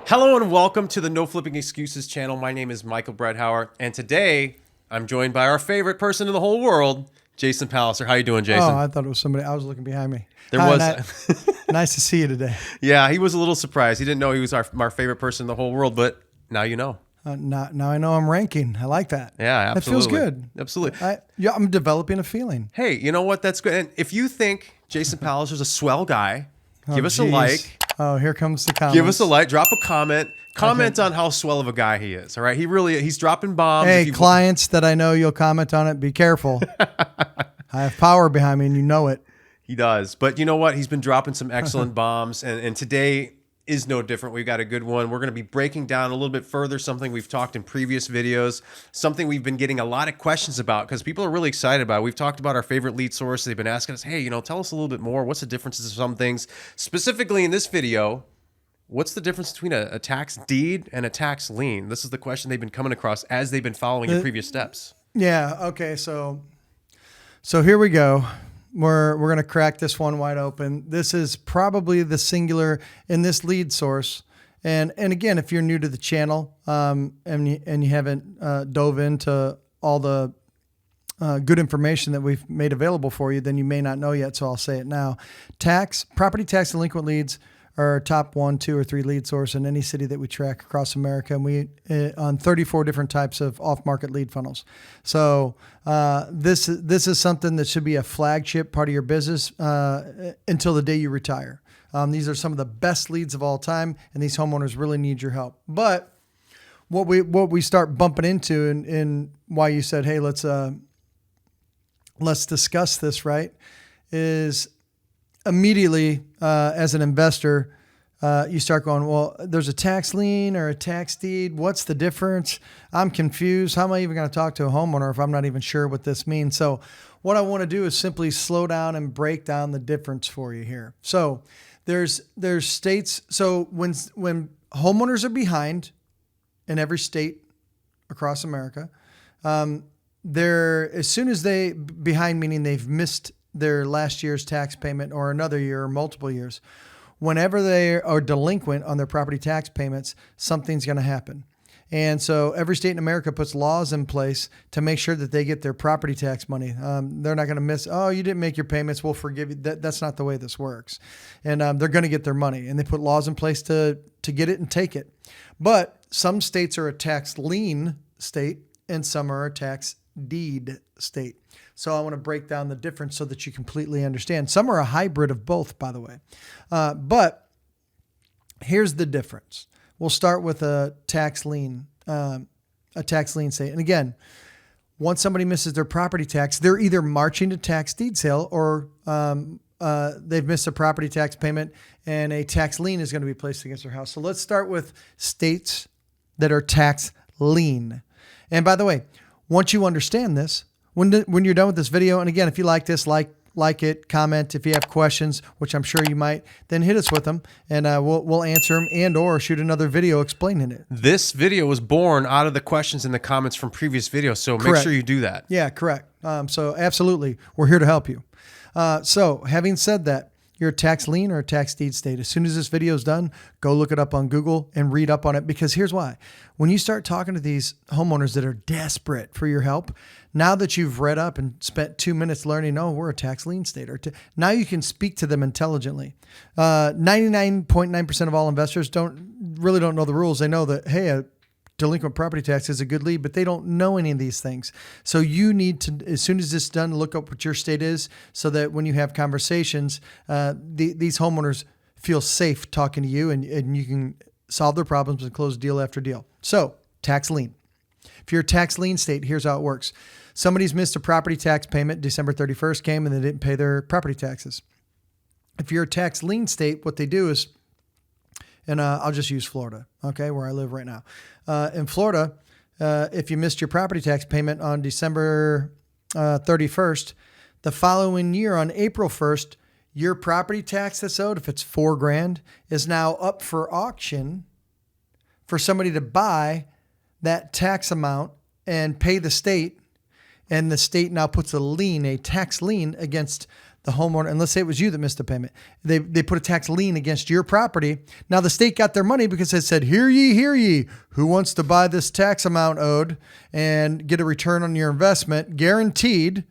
Hello and welcome to the No Flipping Excuses channel. My name is Michael Bredhauer, and today I'm joined by our favorite person in the whole world, Jason Palliser. How you doing, Jason? Oh, I thought it was somebody. I was looking behind me. There Hi, was. nice to see you today. Yeah, he was a little surprised. He didn't know he was our favorite person in the whole world, but now you know. Now I know I'm ranking. I like that. Yeah, absolutely. That feels good. Absolutely. I'm developing a feeling. Hey, you know what? That's good. And if you think Jason Palliser's a swell guy, give us geez. a like. Oh, here comes the comments. Give us a like. Drop a comment. Comment on how swell of a guy he is. All right, he's dropping bombs. Hey, clients that I know you'll comment on it. Be careful. I have power behind me, and you know it. He does. But you know what? He's been dropping some excellent bombs, and today is no different. We've got a good one. We're going to be breaking down a little bit further something we've talked in previous videos, something we've been getting a lot of questions about because people are really excited about it. We've talked about our favorite lead source. They've been asking us, hey, tell us a little bit more. What's the differences of some things? Specifically in this video, what's the difference between a tax deed and a tax lien? This is the question they've been coming across as they've been following your previous steps. Yeah. Okay. So here we go. We're going to crack this one wide open. This is probably the singular in this lead source. And again, if you're new to the channel and you haven't dove into all the good information that we've made available for you, then you may not know yet. So I'll say it now. Property tax delinquent leads are our top 1, 2, or 3 lead source in any city that we track across America, and we on 34 different types of off-market lead funnels. So this is something that should be a flagship part of your business until the day you retire. These are some of the best leads of all time, and these homeowners really need your help. But what we start bumping into, and why you said, hey, let's discuss this, right, is immediately, as an investor, you start going, well, there's a tax lien or a tax deed. What's the difference? I'm confused. How am I even going to talk to a homeowner if I'm not even sure what this means? So what I want to do is simply slow down and break down the difference for you here. So there's states. So when homeowners are behind in every state across America, as soon as behind, meaning they've missed their last year's tax payment or another year or multiple years, whenever they are delinquent on their property tax payments, something's going to happen. And so every state in America puts laws in place to make sure that they get their property tax money. They're not going to miss, oh, you didn't make your payments, we'll forgive you. That's not the way this works. And they're going to get their money. And they put laws in place to get it and take it. But some states are a tax lien state and some are a tax deed state. So I want to break down the difference so that you completely understand. Some are a hybrid of both, by the way. But here's the difference. We'll start with a tax lien state. And again, once somebody misses their property tax, they're either marching to tax deed sale or they've missed a property tax payment and a tax lien is going to be placed against their house. So let's start with states that are tax lien. And by the way, once you understand this, when you're done with this video, and again, if you like this, like it, comment. If you have questions, which I'm sure you might, then hit us with them, and we'll answer them and/or shoot another video explaining it. This video was born out of the questions in the comments from previous videos, so Correct. Make sure you do that. Yeah, correct. So absolutely, we're here to help you. So having said that, you're a tax lien or a tax deed state. As soon as this video is done, go look it up on Google and read up on it, because here's why. When you start talking to these homeowners that are desperate for your help, now that you've read up and spent 2 minutes learning, oh, we're a tax lien state, now you can speak to them intelligently. 99.9% of all investors don't know the rules. They know that, hey, a delinquent property tax is a good lead, but they don't know any of these things. So you need to, as soon as this is done, look up what your state is so that when you have conversations, these homeowners feel safe talking to you and you can solve their problems and close deal after deal. So tax lien. If you're a tax lien state, here's how it works. Somebody's missed a property tax payment. December 31st came and they didn't pay their property taxes. If you're a tax lien state, what they do is, and I'll just use Florida, okay, where I live right now. In Florida, if you missed your property tax payment on December 31st, the following year on April 1st, your property tax that's owed, if it's $4,000, is now up for auction for somebody to buy that tax amount and pay the state. And the state now puts a tax lien against the homeowner, and let's say it was you that missed the payment, they put a tax lien against your property. Now the state got their money because it said, hear ye, who wants to buy this tax amount owed and get a return on your investment guaranteed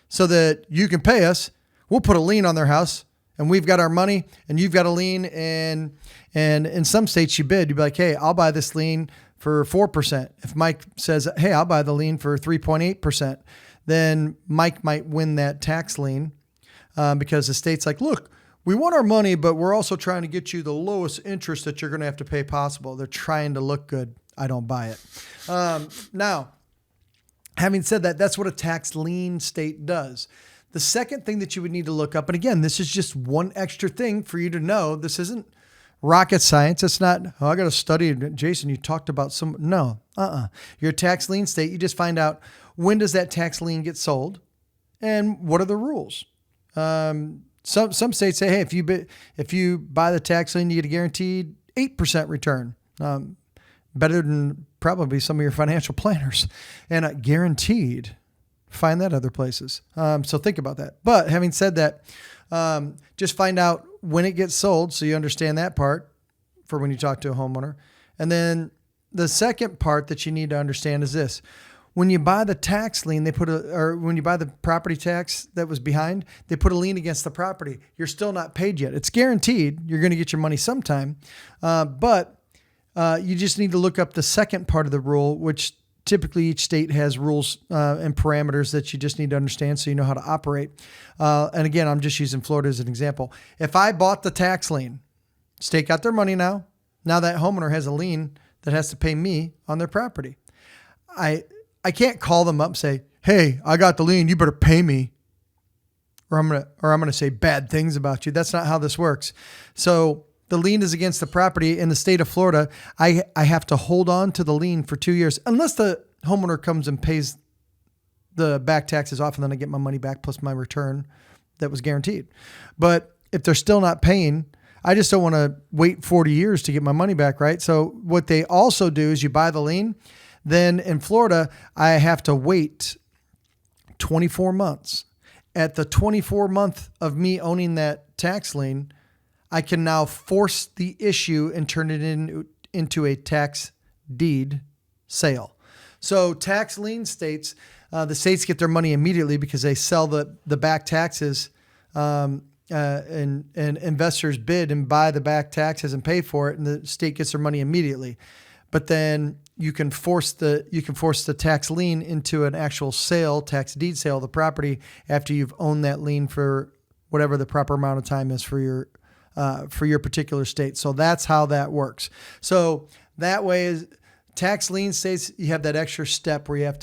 so that you can pay us. We'll put a lien on their house and we've got our money and you've got a lien. And in some states you bid, you'd be like, hey, I'll buy this lien for 4%. If Mike says, hey, I'll buy the lien for 3.8%, then Mike might win that tax lien. Because the state's like, look, we want our money, but we're also trying to get you the lowest interest that you're going to have to pay possible. They're trying to look good. I don't buy it. Now, having said that, that's what a tax lien state does. The second thing that you would need to look up, and again, this is just one extra thing for you to know. This isn't rocket science. It's not, oh, I got to study. Jason, you talked about some. No, You're a tax lien state. You just find out, when does that tax lien get sold and what are the rules? Some states say, hey, if you buy the tax lien, you get a guaranteed 8% return. Better than probably some of your financial planners, and guaranteed. Find that other places. So think about that. But having said that, just find out when it gets sold, so you understand that part for when you talk to a homeowner. And then the second part that you need to understand is this. When you buy the tax lien, when you buy the property tax that was behind, they put a lien against the property. You're still not paid yet. It's guaranteed. You're going to get your money sometime. But you just need to look up the second part of the rule, which typically each state has rules and parameters that you just need to understand so you know how to operate. And again, I'm just using Florida as an example. If I bought the tax lien, state got their money now. Now that homeowner has a lien that has to pay me on their property. I can't call them up and say, hey, I got the lien, you better pay me. Or I'm gonna say bad things about you. That's not how this works. So the lien is against the property. In the state of Florida, I have to hold on to the lien for 2 years, unless the homeowner comes and pays the back taxes off, and then I get my money back plus my return that was guaranteed. But if they're still not paying, I just don't want to wait 40 years to get my money back, right? So what they also do is you buy the lien. Then in Florida, I have to wait 24 months. At the 24 month of me owning that tax lien, I can now force the issue and turn it into a tax deed sale. So tax lien states, the states get their money immediately because they sell the back taxes, and investors bid and buy the back taxes and pay for it, and the state gets their money immediately. But then you can force the tax lien into an actual sale, tax deed sale of the property after you've owned that lien for whatever the proper amount of time is for your particular state. So that's how that works. So that way is tax lien states, you have that extra step where you have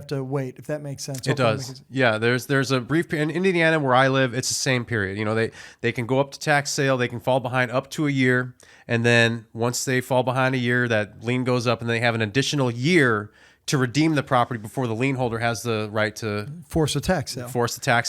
to wait, if that makes sense. It does. Yeah. There's a brief period in Indiana where I live. It's the same period. You know, they can go up to tax sale. They can fall behind up to a year. And then once they fall behind a year, that lien goes up and they have an additional year to redeem the property before the lien holder has the right to force the tax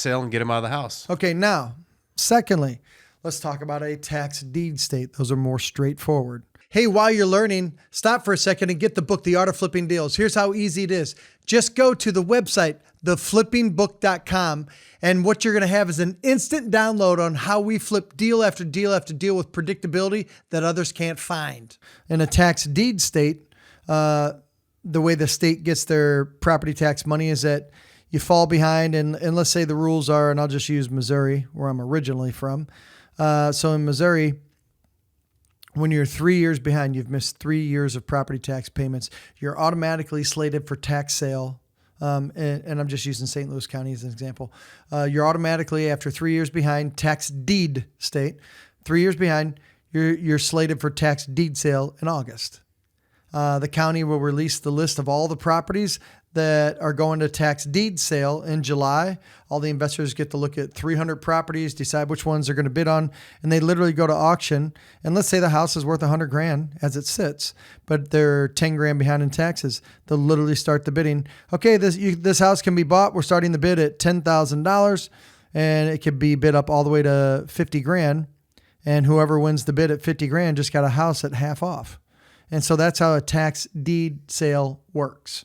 sale and get them out of the house. Okay. Now, secondly, let's talk about a tax deed state. Those are more straightforward. Hey, while you're learning, stop for a second and get the book, The Art of Flipping Deals. Here's how easy it is. Just go to the website, theflippingbook.com, and what you're going to have is an instant download on how we flip deal after deal after deal with predictability that others can't find. In a tax deed state, the way the state gets their property tax money is that you fall behind, and let's say the rules are, and I'll just use Missouri, where I'm originally from. So in Missouri, when you're 3 years behind, you've missed 3 years of property tax payments, you're automatically slated for tax sale. And I'm just using St. Louis County as an example. You're automatically, after 3 years behind, tax deed state, 3 years behind, you're slated for tax deed sale in August. The county will release the list of all the properties that are going to tax deed sale in July. All the investors get to look at 300 properties, decide which ones they're going to bid on, and they literally go to auction. And let's say the house is worth $100,000 as it sits, but they're 10 grand behind in taxes. They'll literally start the bidding. Okay, this house can be bought. We're starting the bid at $10,000, and it could be bid up all the way to 50 grand. And whoever wins the bid at 50 grand just got a house at half off. And so that's how a tax deed sale works.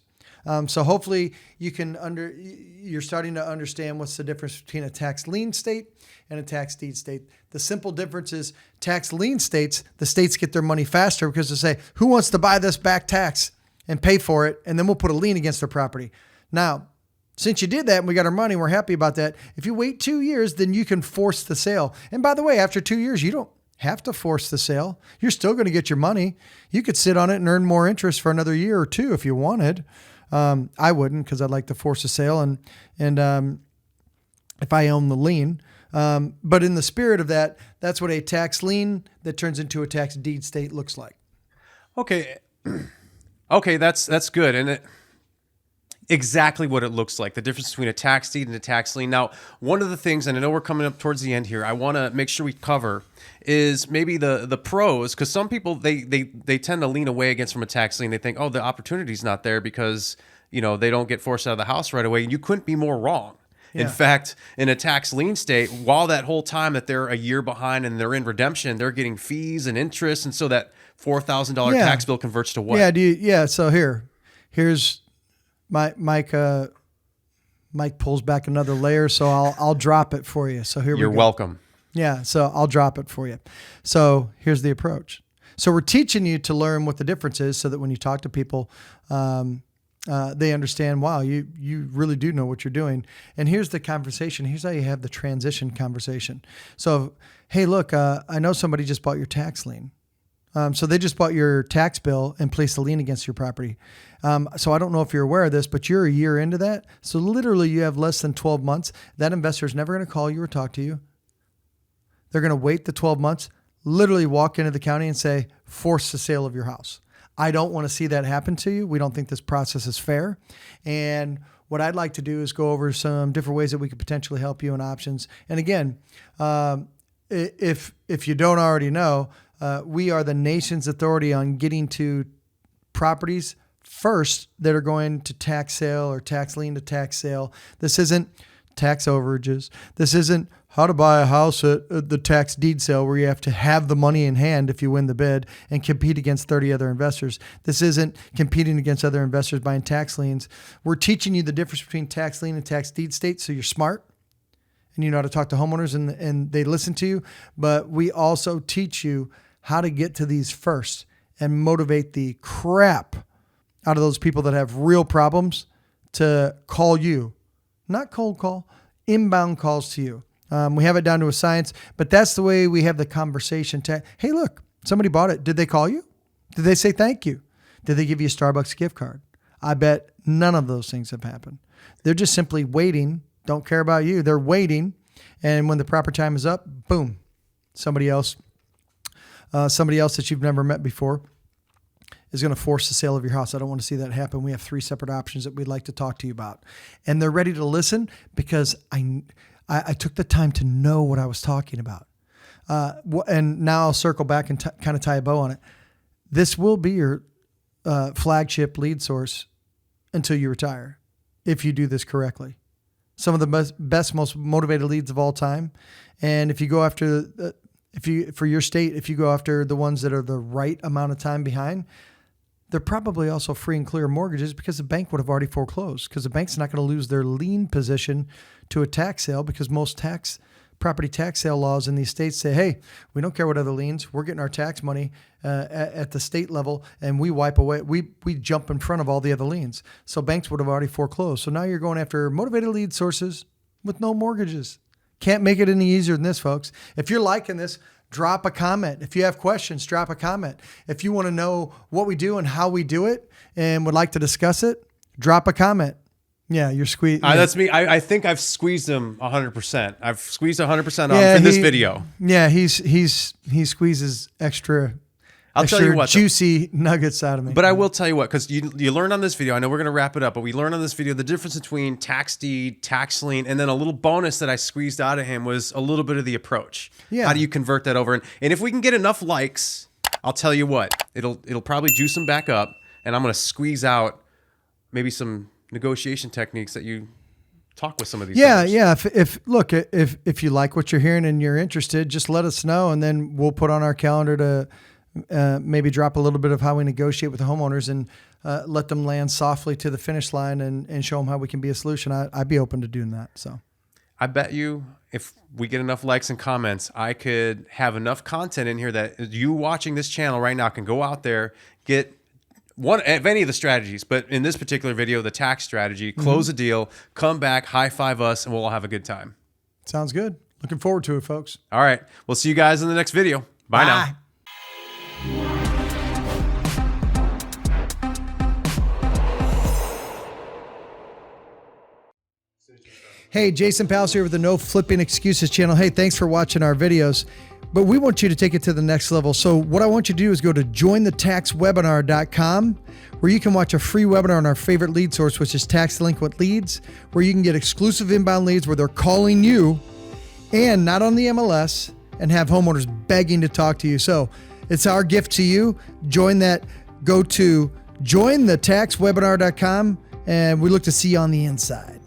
So hopefully you're starting to understand what's the difference between a tax lien state and a tax deed state. The simple difference is tax lien states, the states get their money faster because they say, who wants to buy this back tax and pay for it? And then we'll put a lien against their property. Now, since you did that and we got our money, we're happy about that. If you wait 2 years, then you can force the sale. And by the way, after 2 years, you don't have to force the sale. You're still going to get your money. You could sit on it and earn more interest for another year or two if you wanted. I wouldn't, because I'd like to force a sale and if I own the lien. But in the spirit of that, that's what a tax lien that turns into a tax deed state looks like. Okay. Okay, that's good. And exactly what it looks like, the difference between a tax deed and a tax lien. Now, one of the things, and I know we're coming up towards the end here, I want to make sure we cover is maybe the pros, because some people, they tend to lean away against from a tax lien. They think, oh, the opportunity's not there because, they don't get forced out of the house right away. And you couldn't be more wrong. Yeah. In fact, in a tax lien state, while that whole time that they're a year behind and they're in redemption, they're getting fees and interest. And so that $4,000 tax bill converts to what? So here's Mike pulls back another layer, so I'll drop it for you. So here we go. You're welcome. Yeah, so I'll drop it for you. So here's the approach. So we're teaching you to learn what the difference is, so that when you talk to people, they understand. Wow, you really do know what you're doing. And here's the conversation. Here's how you have the transition conversation. So, hey, look, I know somebody just bought your tax lien. So they just bought your tax bill and placed a lien against your property. So I don't know if you're aware of this, but you're a year into that. So literally you have less than 12 months. That investor is never going to call you or talk to you. They're going to wait the 12 months, literally walk into the county and say, force the sale of your house. I don't want to see that happen to you. We don't think this process is fair. And what I'd like to do is go over some different ways that we could potentially help you and options. And again, if you don't already know, we are the nation's authority on getting to properties first that are going to tax sale or tax lien to tax sale. This isn't tax overages. This isn't how to buy a house at the tax deed sale where you have to have the money in hand if you win the bid and compete against 30 other investors. This isn't competing against other investors buying tax liens. We're teaching you the difference between tax lien and tax deed state, so you're smart and you know how to talk to homeowners and they listen to you. But we also teach you how to get to these first and motivate the crap out of those people that have real problems to call you, not cold call, inbound calls to you. We have it down to a science, but that's the way we have the conversation. Hey, look, somebody bought it. Did they call you? Did they say thank you? Did they give you a Starbucks gift card? I bet none of those things have happened. They're just simply waiting, don't care about you. They're waiting, and when the proper time is up, boom, somebody else that you've never met before is going to force the sale of your house. I don't want to see that happen. We have 3 separate options that we'd like to talk to you about. And they're ready to listen because I took the time to know what I was talking about. And now I'll circle back and kind of tie a bow on it. This will be your flagship lead source until you retire, if you do this correctly. Some of the best, most motivated leads of all time. And if you go after for your state, if you go after the ones that are the right amount of time behind, they're probably also free and clear mortgages because the bank would have already foreclosed, because the bank's not going to lose their lien position to a tax sale, because most property tax sale laws in these states say, hey, we don't care what other liens, we're getting our tax money at the state level, and we wipe away, we jump in front of all the other liens. So banks would have already foreclosed. So now you're going after motivated lead sources with no mortgages. Can't make it any easier than this, folks. If you're liking this, drop a comment. If you have questions, drop a comment. If you want to know what we do and how we do it and would like to discuss it, drop a comment. Yeah, you're squeezed. That's me. I think I've squeezed him 100%. I've squeezed 100% on in this video. Yeah, he squeezes extra. I'll tell you what, juicy nuggets out of me. But I will tell you what, because you learn on this video, I know we're going to wrap it up, but we learned on this video the difference between tax deed, tax lien, and then a little bonus that I squeezed out of him was a little bit of the approach. Yeah. How do you convert that over? And if we can get enough likes, I'll tell you what, it'll probably juice them back up, and I'm going to squeeze out maybe some negotiation techniques that you talk with some of these. Yeah. If you like what you're hearing and you're interested, just let us know, and then we'll put on our calendar to maybe drop a little bit of how we negotiate with the homeowners. And let them land softly to the finish line and show them how we can be a solution, I'd be open to doing that. So I bet you if we get enough likes and comments, I could have enough content in here that you watching this channel right now can go out there, get one of any of the strategies, but in this particular video, the tax strategy, close a deal, come back, high five us, and we'll all have a good time. Sounds good. Looking forward to it, folks. All right. We'll see you guys in the next video. Bye now. Hey, Jason Palliser here with the No Flipping Excuses channel. Hey, thanks for watching our videos, but we want you to take it to the next level. So what I want you to do is go to jointhetaxwebinar.com, where you can watch a free webinar on our favorite lead source, which is Tax Delinquent Leads, where you can get exclusive inbound leads where they're calling you and not on the MLS and have homeowners begging to talk to you. So it's our gift to you. Join that. Go to jointhetaxwebinar.com, and we look to see you on the inside.